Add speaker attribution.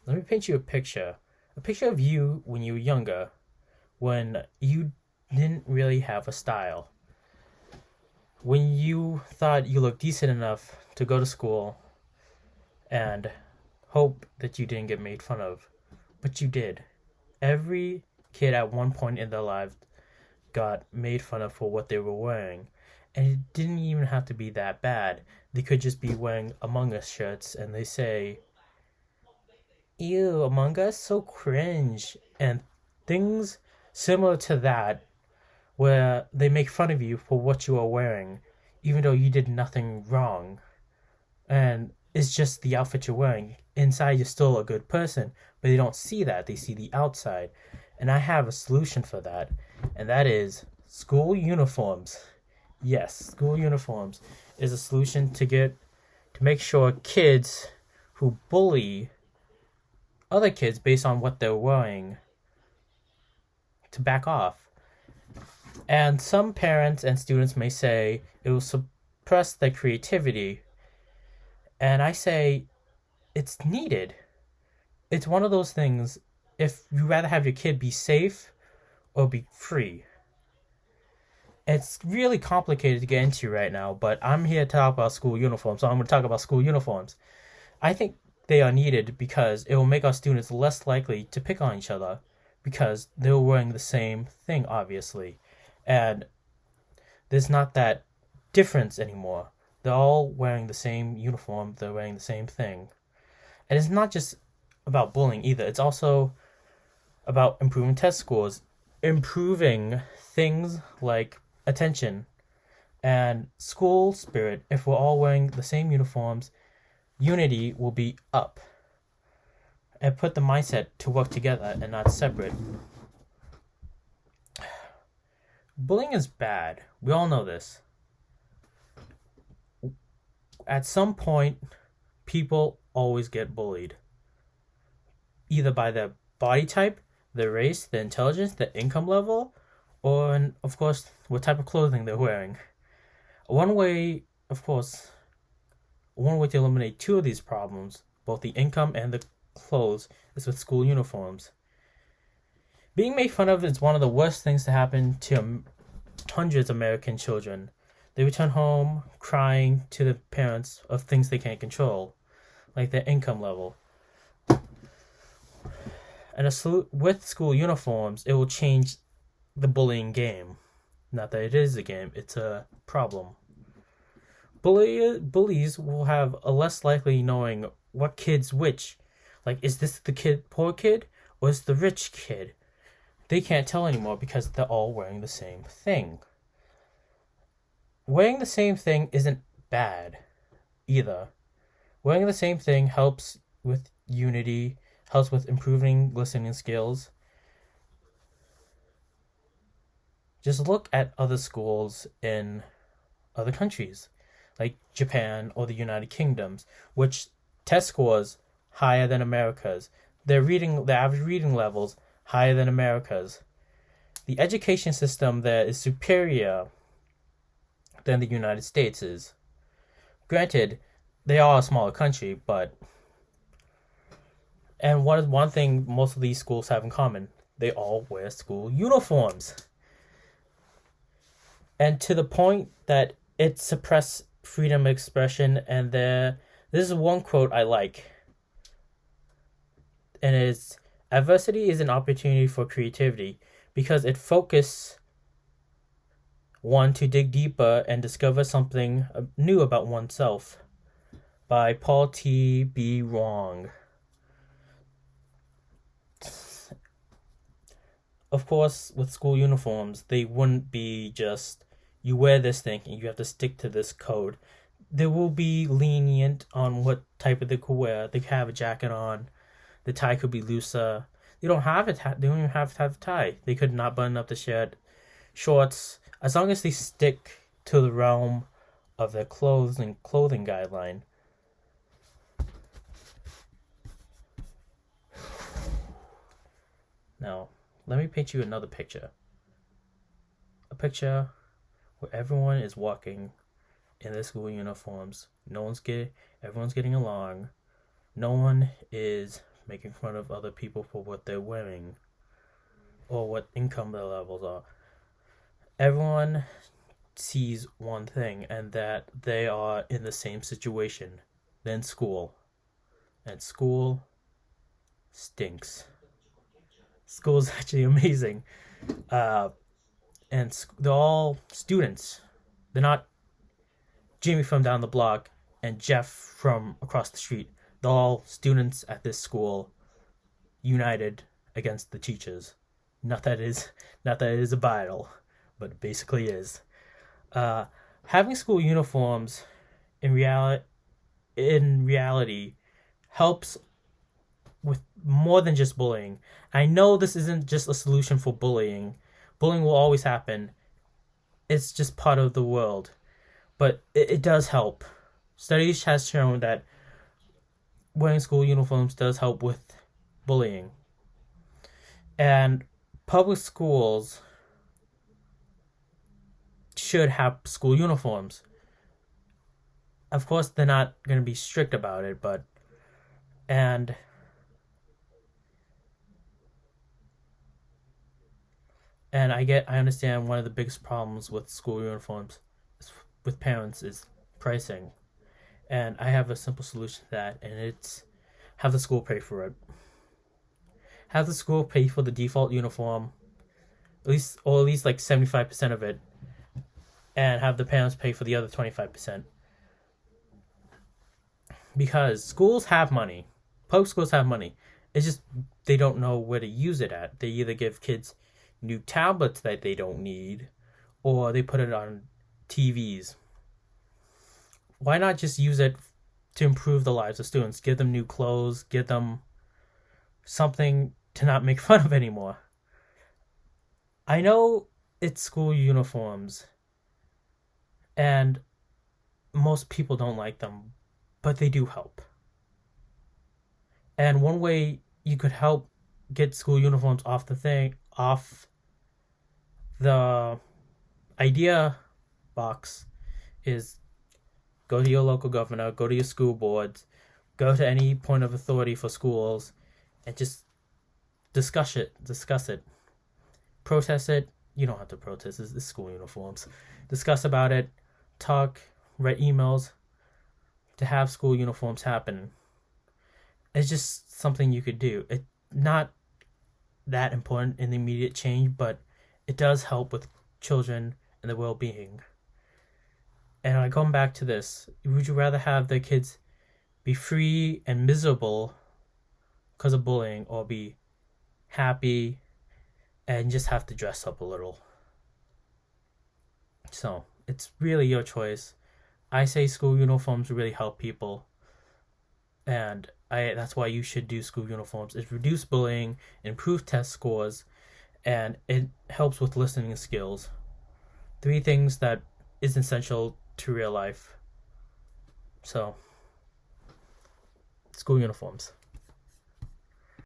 Speaker 1: Let me paint you a picture. A picture of you when you were younger, when you didn't really have a style. When you thought you looked decent enough to go to school and hope that you didn't get made fun of. But you did. Every kid at one point in their life got made fun of for what they were wearing. And it didn't even have to be that bad. They could just be wearing Among Us shirts and they say, ew, Among Us, so cringe. And things similar to that, where they make fun of you for what you are wearing, even though you did nothing wrong. And it's just the outfit you're wearing. Inside, you're still a good person, but they don't see that. They see the outside. And I have a solution for that, and that is school uniforms. Yes, school uniforms is a solution to make sure kids who bully other kids based on what they're wearing to back off. And some parents and students may say it will suppress their creativity. And I say it's needed. It's one of those things, if you rather have your kid be safe or be free. It's really complicated to get into right now, but I'm here to talk about school uniforms, so I'm going to talk about school uniforms. I think they are needed because it will make our students less likely to pick on each other because they're wearing the same thing, obviously. And there's not that difference anymore. They're all wearing the same uniform, they're wearing the same thing. And it's not just about bullying either, it's also about improving test scores, improving things like attention and school spirit. If we're all wearing the same uniforms, unity will be up. And put the mindset to work together and not separate. Bullying is bad. We all know this. At some point, people always get bullied. Either by their body type, their race, their intelligence, their income level, or, and of course, what type of clothing they're wearing. One way, of course, one way to eliminate two of these problems, both the income and the clothes, is with school uniforms. Being made fun of is one of the worst things to happen to hundreds of American children. They return home crying to the parents of things they can't control, like their income level. And with school uniforms, it will change the bullying game. Not that it is a game, it's a problem. Bullies will have a less likely knowing what kid's which. Like, is this the poor kid, or is the rich kid? They can't tell anymore because they're all wearing the same thing. Wearing the same thing isn't bad either. Wearing the same thing helps with unity, helps with improving listening skills. Just look at other schools in other countries, like Japan or the United Kingdoms, which test scores higher than America's. Their average reading levels higher than America's. The education system there is superior than the United States is. Granted, they are a smaller country, but and one thing most of these schools have in common, they all wear school uniforms. And to the point that it suppresses freedom of expression, and this is one quote I like. And it's, adversity is an opportunity for creativity because it focuses one to dig deeper and discover something new about oneself. By Paul T. B. Wrong. Of course, with school uniforms, they wouldn't be just, you wear this thing and you have to stick to this code. They will be lenient on what type of they could wear. They could have a jacket on. The tie could be looser. They don't even have to have a tie. They could not button up the shirt, shorts, as long as they stick to the realm of their clothing guideline. Now, let me paint you another picture. A picture where everyone is walking in their school uniforms. Everyone's getting along. No one is making fun of other people for what they're wearing or what income their levels are. Everyone sees one thing, and that they are in the same situation than school. And school stinks. School's actually amazing. And they're all students. They're not Jimmy from down the block and Jeff from across the street. They're all students at this school, united against the teachers. Not that it is a battle, but it basically is. Having school uniforms in reality helps with more than just bullying. I know this isn't just a solution for bullying. Bullying will always happen. It's just part of the world. But it does help. Studies has shown that wearing school uniforms does help with bullying. And public schools should have school uniforms. Of course, they're not going to be strict about it, but I understand one of the biggest problems with school uniforms with parents is pricing. And I have a simple solution to that, and it's have the school pay for it. Have the school pay for the default uniform, at least like 75% of it, and have the parents pay for the other 25%. Because schools have money. Public schools have money. It's just they don't know where to use it at. They either give kids new tablets that they don't need, or they put it on TVs. Why not just use it to improve the lives of students? Give them new clothes, give them something to not make fun of anymore. I know it's school uniforms, and most people don't like them, but they do help. And one way you could help get school uniforms off the idea box is go to your local governor, go to your school boards, go to any point of authority for schools, and just discuss it. Protest it. You don't have to protest. It's school uniforms. Discuss about it. Talk. Write emails to have school uniforms happen. It's just something you could do. It's not that important in the immediate change, but it does help with children and their well-being. And I come back to this. Would you rather have the kids be free and miserable because of bullying, or be happy and just have to dress up a little? So it's really your choice. I say school uniforms really help people, and that's why you should do school uniforms. It reduces bullying, improves test scores, and it helps with listening skills. 3 things that is essential to real life. So, school uniforms.